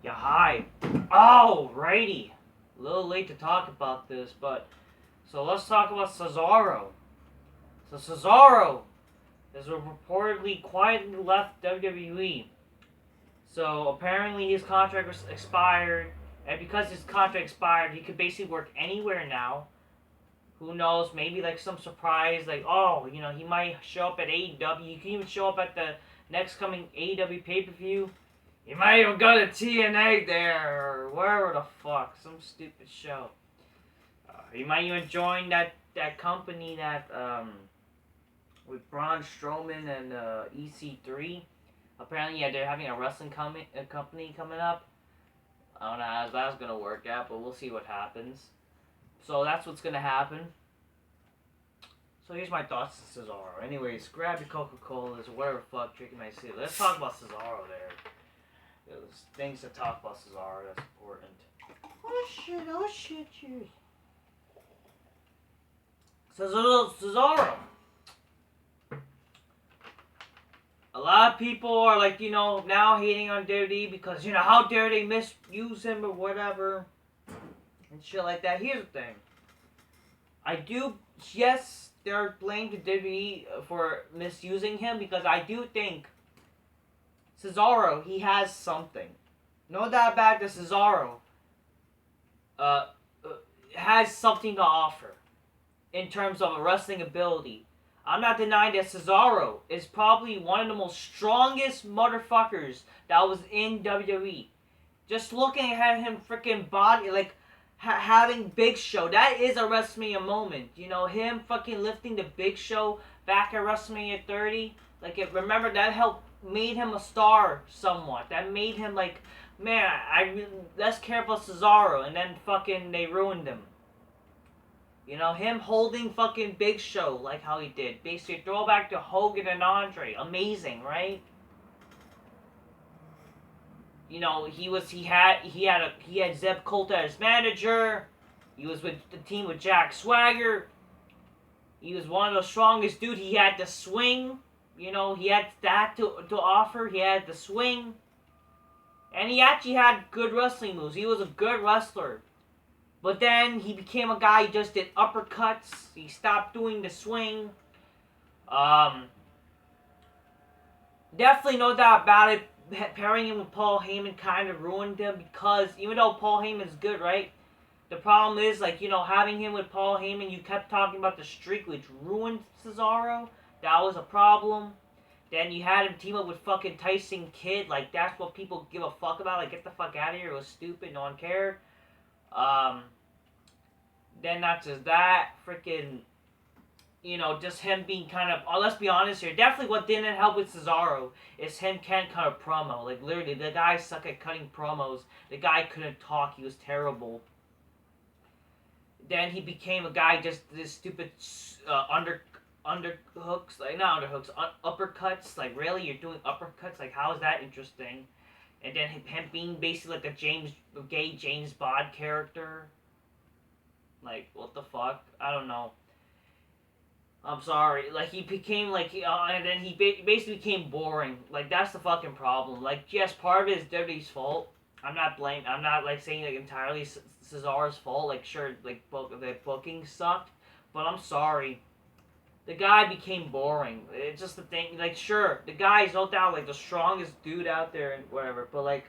Yeah, hi. Alrighty. A little late to talk about this, but so let's talk about Cesaro. So Cesaro is reportedly quietly left WWE. So apparently his contract was expired, and because his contract expired, he could basically work anywhere now. Who knows? Maybe like some surprise, like he might show up at AEW. He can even show up at the next coming AEW pay per view. You might even go to TNA there, or wherever the fuck, some stupid show. You might even join that company that with Braun Strowman and EC3. Apparently, yeah, they're having a wrestling company coming up. I don't know how that's gonna work out, but we'll see what happens. So that's what's gonna happen. So here's my thoughts on Cesaro. Anyways, grab your Coca-Colas or whatever fuck drinking my city. Let's talk about Cesaro there. There's things to talk about Cesaro that's important. Oh shit, you. Cesaro. A lot of people are like, now hating on WWE because, how dare they misuse him or whatever. And shit like that. Here's the thing. Yes, they're blamed to WWE for misusing him because I do think Cesaro, he has something. No doubt about it, Cesaro has something to offer in terms of a wrestling ability. I'm not denying that Cesaro is probably one of the most strongest motherfuckers that was in WWE. Just looking at him freaking body, like having Big Show, that is a WrestleMania moment. Him fucking lifting the Big Show back at WrestleMania 30. Like, remember that helped made him a star somewhat. That made him like, man, let's care about Cesaro, and then fucking they ruined him. Him holding fucking Big Show like how he did. Basically, throwback to Hogan and Andre. Amazing, right? He had Zeb Coulter as manager. He was with the team with Jack Swagger. He was one of the strongest dude. He had the swing. He had that to offer. He had the swing. And he actually had good wrestling moves. He was a good wrestler. But then he became a guy who just did uppercuts. He stopped doing the swing. Definitely no doubt about it. Pairing him with Paul Heyman kind of ruined him because even though Paul Heyman's good, right? The problem is, having him with Paul Heyman, you kept talking about the streak, which ruined Cesaro. That was a problem. Then you had him team up with fucking Tyson Kidd. Like, that's what people give a fuck about. Like, get the fuck out of here. It was stupid. No one cared. Then not just that. Freaking, just him being kind of... Oh, let's be honest here. Definitely what didn't help with Cesaro is him can't cut a promo. Like, literally, the guy sucked at cutting promos. The guy couldn't talk. He was terrible. Then he became a guy just this stupid underhooks, like not underhooks, uppercuts. Like, really, you're doing uppercuts? Like, how is that interesting? And then him being basically like a gay James Bond character. Like, what the fuck? I don't know. I'm sorry. Like, he became like, and then he basically became boring. Like, that's the fucking problem. Like, yes, part of it is WWE's fault. I'm not like saying like entirely Cesaro's fault. Like, sure, like the booking sucked, but I'm sorry. The guy became boring. It's just the thing. Like, sure, the guy is no doubt like the strongest dude out there and whatever, but like,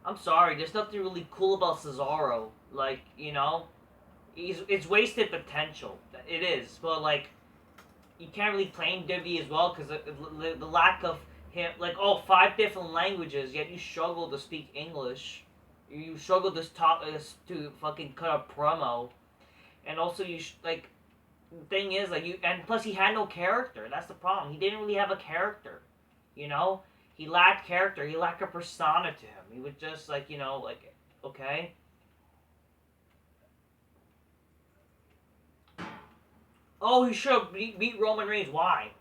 I'm sorry. There's nothing really cool about Cesaro. Like, it's wasted potential. It is, but like, you can't really claim WWE as well because the lack of him, like, 5 different languages, yet you struggle to speak English. You struggle to talk to fucking cut a promo, and also the thing is, like, and plus he had no character. That's the problem. He didn't really have a character. He lacked character. He lacked a persona to him. He was just like, okay. Oh, he should have beat Roman Reigns. Why?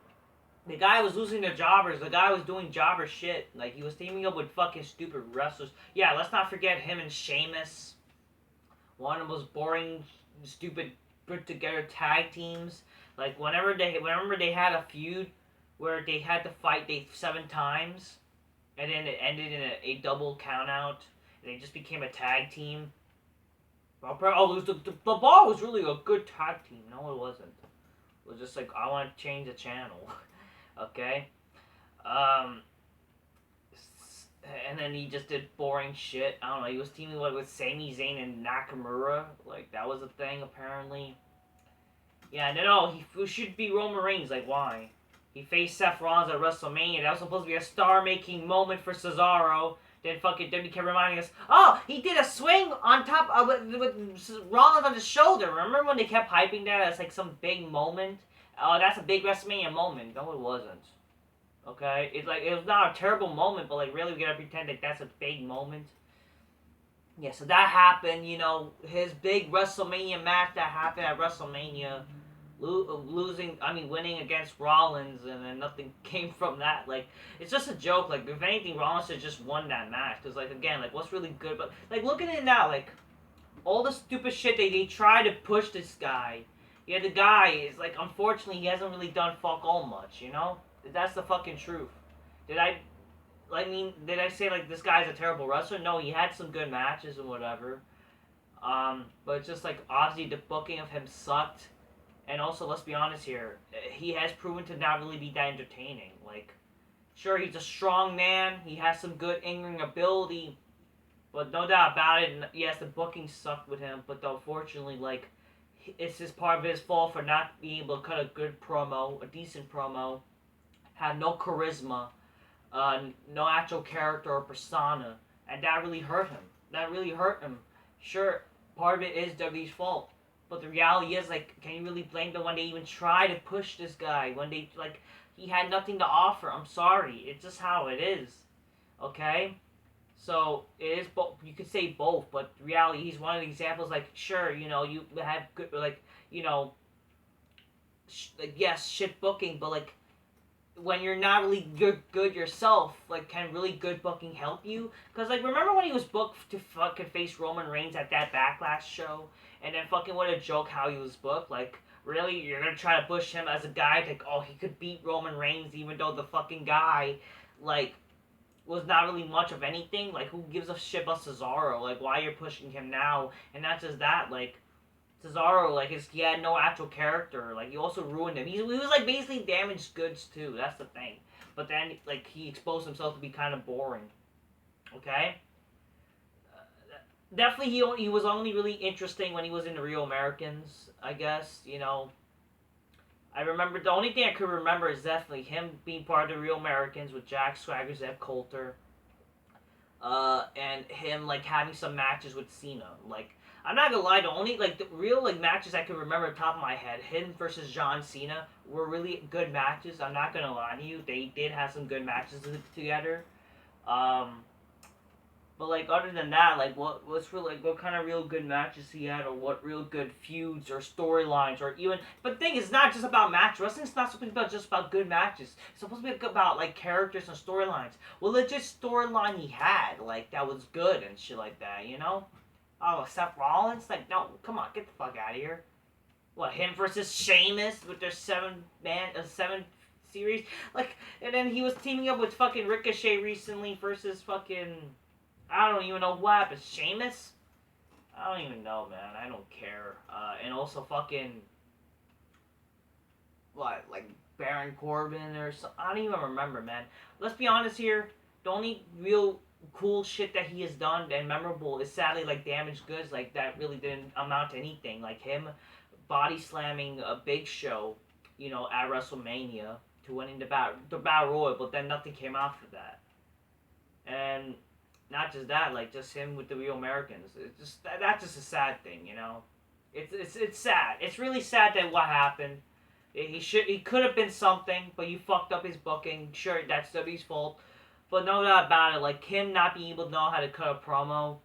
The guy was losing to jobbers. The guy was doing jobber shit. Like, he was teaming up with fucking stupid wrestlers. Yeah, let's not forget him and Sheamus. One of the most boring, stupid, put-together tag teams. Like, whenever they had a feud where they had to fight 7 times, and then it ended in a double count out, and they just became a tag team. Oh, the Bar was really a good tag team. No, it wasn't. It was just like, I want to change the channel. Okay? Um, and then he just did boring shit. I don't know. He was teaming with Sami Zayn and Nakamura. Like, that was a thing, apparently. Yeah, no, he should be Roman Reigns. Like, why? He faced Seth Rollins at WrestleMania. That was supposed to be a star-making moment for Cesaro. Then fucking WWE kept reminding us, oh, he did a swing on top with Rollins on his shoulder. Remember when they kept hyping that as like some big moment? Oh, that's a big WrestleMania moment. No, it wasn't. Okay, it's like, it was not a terrible moment, but like, really, we gotta pretend like that's a big moment. Yeah, so that happened. You know, his big WrestleMania match that happened at WrestleMania, winning against Rollins, and then nothing came from that. Like, it's just a joke. Like, if anything, Rollins should just won that match. Because, like, again, like, what's really good, but, like, look at it now, like, all the stupid shit they try to push this guy. Yeah, the guy is, like, unfortunately, he hasn't really done fuck all much, you know? That's the fucking truth. Did I say, like, this guy's a terrible wrestler? No, he had some good matches and whatever. But it's just, like, obviously the booking of him sucked. And also, let's be honest here, he has proven to not really be that entertaining. Like, sure, he's a strong man, he has some good in-ring ability, but no doubt about it, yes, the booking sucked with him, but unfortunately, like, it's just part of his fault for not being able to cut a good promo, a decent promo, have no charisma, no actual character or persona, and that really hurt him. Sure, part of it is WWE's fault. But the reality is, like, can you really blame them when they even try to push this guy? When they, like, he had nothing to offer. I'm sorry. It's just how it is. Okay? So, it is both. You could say both, but the reality, he's one of the examples, like, sure, you know, you have good, like, you know, like, yes, shit booking, but, like, when you're not really good yourself, like, can really good booking help you? Because, like, remember when he was booked to fucking face Roman Reigns at that Backlash show? And then fucking what a joke how he was booked. Like, really? You're gonna try to push him as a guy to, oh, he could beat Roman Reigns even though the fucking guy, like, was not really much of anything? Like, who gives a shit about Cesaro? Like, why you're pushing him now? And not just that, like, Cesaro, like, he had no actual character. Like, he also ruined him. He was, like, basically damaged goods, too. That's the thing. But then, like, he exposed himself to be kind of boring. Okay? Definitely, he was only really interesting when he was in the Real Americans, I guess. You know, I remember, the only thing I could remember is definitely him being part of the Real Americans with Jack Swagger, Zeb Coulter, and him, like, having some matches with Cena. Like, I'm not gonna lie, the only, like, the real, like, matches I can remember at the top of my head, him versus John Cena, were really good matches. I'm not gonna lie to you, they did have some good matches together. But, like, other than that, like, what's real, like, what kind of real good matches he had, or what real good feuds or storylines, or even, but the thing is, it's not just about match wrestling's not supposed to be just about good matches. It's supposed to be about, like, characters and storylines. Well, legit storyline he had, like, that was good and shit like that, you know? Oh, Seth Rollins? Like, no, come on, get the fuck out of here. What, him versus Sheamus with their 7 series? Like, and then he was teaming up with fucking Ricochet recently versus fucking, I don't even know what happened. Sheamus? I don't even know, man. I don't care. And also fucking, what, like Baron Corbin or something? I don't even remember, man. Let's be honest here. The only real cool shit that he has done and memorable is sadly, like, damaged goods. Like, that really didn't amount to anything. Like, him body slamming a Big Show, you know, at WrestleMania to winning the Battle Royal, but then nothing came out for that. And not just that, like, just him with the Real Americans. It's just that's just a sad thing, you know. It's sad. It's really sad that what happened. He could have been something, but you fucked up his booking. Sure, that's WWE's fault, but no doubt about it. Like, him not being able to know how to cut a promo,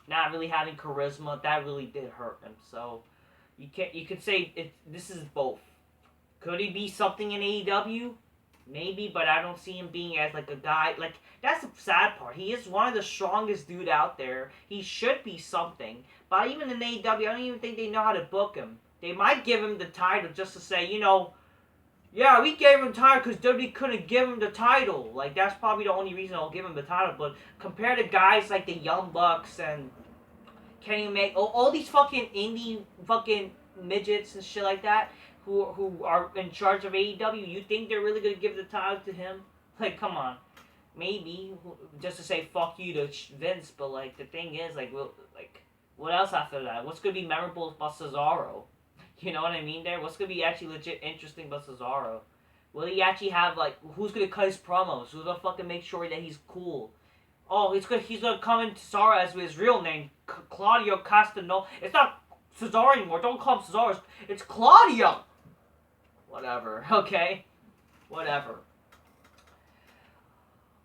not really having charisma, that really did hurt him. So you could say this is both. Could he be something in AEW? Maybe, but I don't see him being as, like, a guy. Like, that's the sad part. He is one of the strongest dude out there. He should be something. But even in AEW, I don't even think they know how to book him. They might give him the title just to say, you know, Yeah, we gave him the title because WWE couldn't give him the title. Like, that's probably the only reason I'll give him the title. But compared to guys like the Young Bucks and Kenny Omega, all these fucking indie fucking midgets and shit like that who are in charge of AEW, you think they're really gonna give the title to him? Like, come on. Maybe just to say fuck you to Vince, but like the thing is, like, what else after that? What's gonna be memorable about Cesaro? You know what I mean? There, what's gonna be actually legit interesting about Cesaro? Will he actually have like who's gonna cut his promos? Who's gonna fucking make sure that he's cool? Oh, he's gonna come in Cesaro as his real name, Claudio Castagnoli. It's not Cesaro anymore. Don't call him Cesaro. It's Claudio. Whatever. Okay. Whatever.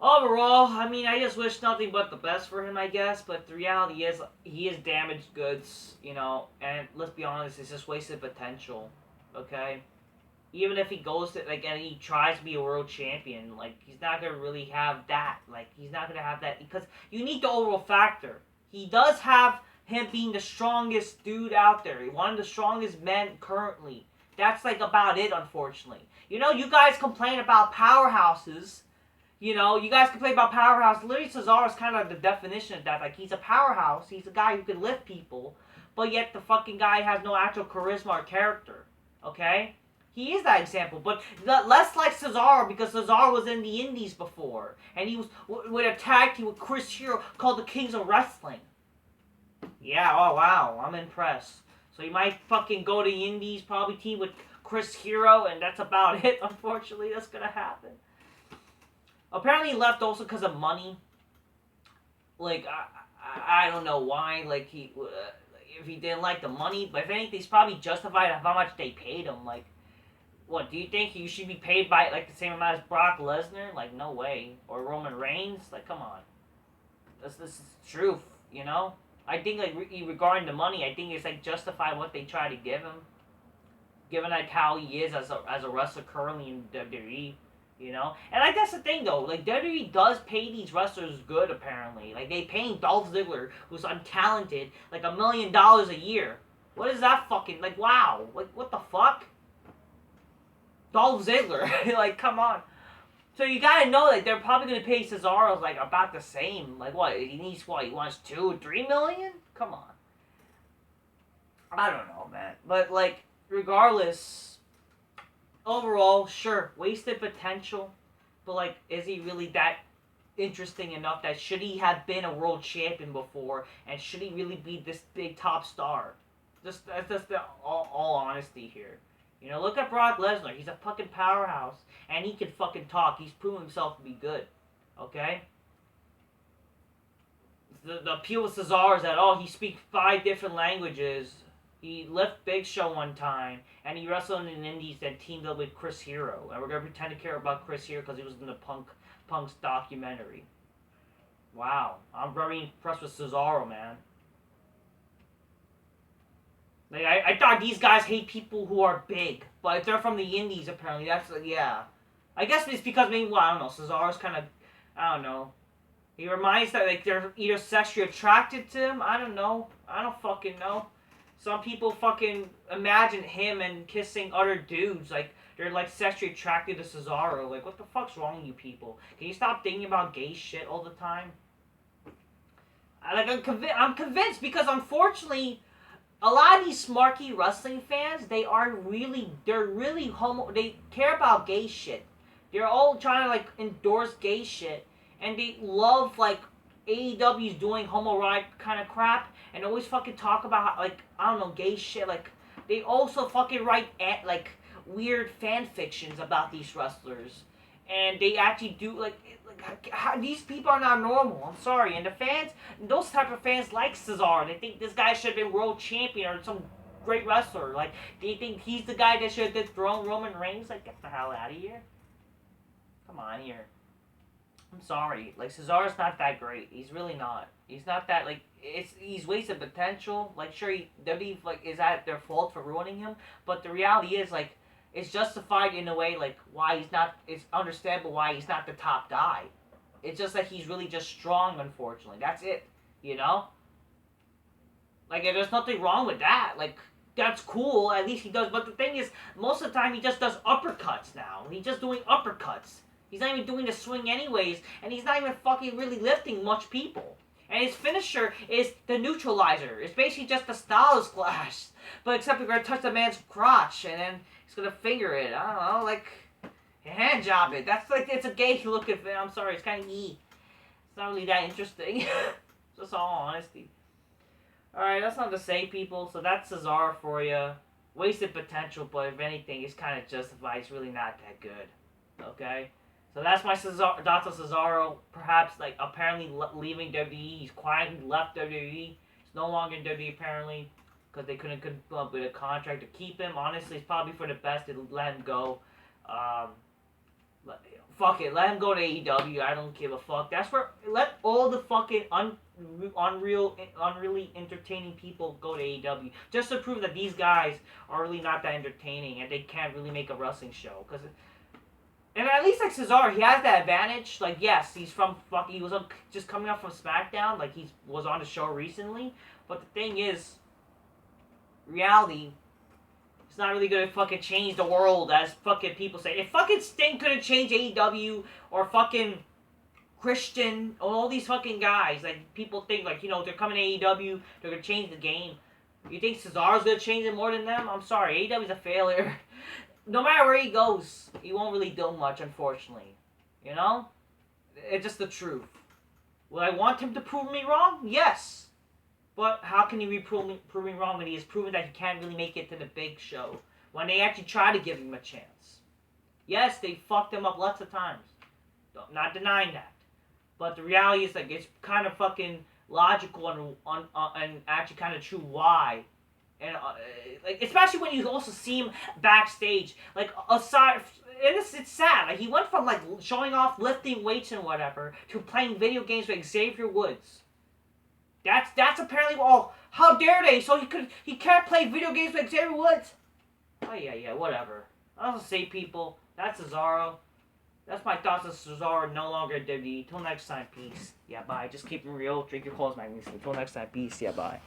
Overall, I mean, I just wish nothing but the best for him, I guess. But the reality is, he is damaged goods, you know. And let's be honest, it's just wasted potential. Okay. Even if he goes to like and he tries to be a world champion, like he's not gonna really have that. Like he's not gonna have that because you need the overall factor. He does have him being the strongest dude out there, one of the strongest men currently. That's like about it, unfortunately. You know, you guys complain about powerhouses. You know, you guys complain about powerhouse. Literally, Cesaro is kind of the definition of that. Like, he's a powerhouse. He's a guy who can lift people. But yet, the fucking guy has no actual charisma or character. Okay? He is that example. But less like Cesaro, because Cesaro was in the Indies before. And he was with a tag team with Chris Hero called the Kings of Wrestling. Yeah, oh wow. I'm impressed. So he might fucking go to the Indies, probably team with Chris Hero, and that's about it, unfortunately. That's gonna happen. Apparently he left also because of money. Like, I don't know why. Like, if he didn't like the money. But if anything, he's probably justified of how much they paid him. Like, what, do you think he should be paid by, like, the same amount as Brock Lesnar? Like, no way. Or Roman Reigns? Like, come on. This is truth, you know? I think, like, regarding the money, I think it's, like, justified what they try to give him. Given, like, how he is as a wrestler currently in WWE. You know? And like that's the thing though, like WWE does pay these wrestlers good apparently. Like they paying Dolph Ziggler, who's untalented, like $1 million a year. What is that fucking like wow. Like what the fuck? Dolph Ziggler. Like come on. So you gotta know like they're probably gonna pay Cesaro like about the same. Like what? He needs what? He wants 2, 3 million? Come on. I don't know, man. But like regardless, overall, sure, wasted potential, but like, is he really that interesting enough that should he have been a world champion before, and should he really be this big top star? That's just the all honesty here. You know, look at Brock Lesnar. He's a fucking powerhouse, and he can fucking talk. He's proven himself to be good. Okay. The appeal with Cesaro is that he speaks 5 different languages. He left Big Show one time, and he wrestled in the Indies that teamed up with Chris Hero. And we're going to pretend to care about Chris Hero because he was in the Punk's documentary. Wow. I'm very impressed with Cesaro, man. Like, I thought these guys hate people who are big. But if they're from the Indies, apparently, that's, yeah. I guess it's because maybe, well, I don't know, Cesaro's kind of, I don't know. He reminds that, like, they're either sexually attracted to him. I don't know. I don't fucking know. Some people fucking imagine him and kissing other dudes. Like, they're, like, sexually attracted to Cesaro. Like, what the fuck's wrong with you people? Can you stop thinking about gay shit all the time? I'm convinced because, unfortunately, a lot of these smarky wrestling fans, they're really they care about gay shit. They're all trying to, like, endorse gay shit. And they love, like, AEW's doing homoerotic kind of crap, and always fucking talk about, like, I don't know, gay shit. Like, they also fucking write, like, weird fan fictions about these wrestlers. And they actually do, like these people are not normal. I'm sorry. And the fans, those type of fans like Cesaro. They think this guy should have been world champion or some great wrestler. Like, they think he's the guy that should have dethroned Roman Reigns. Like, get the hell out of here. Come on here. I'm sorry. Like, Cesaro's not that great. He's really not. He's not that, like, he's wasted potential. Like, sure, WWE, like, is at their fault for ruining him. But the reality is, like, it's justified in a way, like, why he's not, it's understandable why he's not the top guy. It's just that he's really just strong, unfortunately. That's it. You know? Like, there's nothing wrong with that. Like, that's cool. At least he does. But the thing is, most of the time he just does uppercuts now. He's just doing uppercuts. He's not even doing the swing anyways, and he's not even fucking really lifting much people. And his finisher is the neutralizer. It's basically just the Styles Clash, but except you're gonna touch the man's crotch and then he's gonna finger it. I don't know, like hand job it. That's like it's a gay look at it. I'm sorry, it's kind of It's not really that interesting. Just all honesty. Alright, that's not to say, people. So that's Cesaro for you. Wasted potential, but if anything, it's kind of justified. It's really not that good. Okay? So that's my thoughts on Cesaro. Perhaps, like, apparently leaving WWE. He's quietly left WWE. He's no longer in WWE, apparently. Because they couldn't come up with a contract to keep him. Honestly, it's probably for the best to let him go. Fuck it. Let him go to AEW. I don't give a fuck. That's where... Let all the fucking unreally entertaining people go to AEW. Just to prove that these guys are really not that entertaining. And they can't really make a wrestling show. Because... And at least like Cesaro, he has that advantage. Like, yes, he's from he was just coming up from SmackDown. Like, he was on the show recently. But the thing is, reality, it's not really gonna fucking change the world as fucking people say. If fucking Sting couldn't change AEW or fucking Christian or all these fucking guys, like people think like, you know, they're coming to AEW, they're gonna change the game. You think Cesaro's gonna change it more than them? I'm sorry, AEW's a failure. No matter where he goes, he won't really do much, unfortunately. You know? It's just the truth. Will I want him to prove me wrong? Yes. But how can he be proving me wrong when he has proven that he can't really make it to the big show? When they actually try to give him a chance. Yes, they fucked him up lots of times. Not denying that. But the reality is, like, it's kind of fucking logical and actually kind of true why. And like, especially when you also see him backstage, like aside, and it's sad. Like, he went from like showing off lifting weights and whatever to playing video games with Xavier Woods. That's apparently how dare they? So he can't play video games with Xavier Woods. Oh yeah, whatever. I'll just say, people, that's Cesaro. That's my thoughts on Cesaro, no longer at WWE. Till next time, peace. Yeah, bye. Just keep it real. Drink your clothes, magnesium. Till next time, peace. Yeah, bye.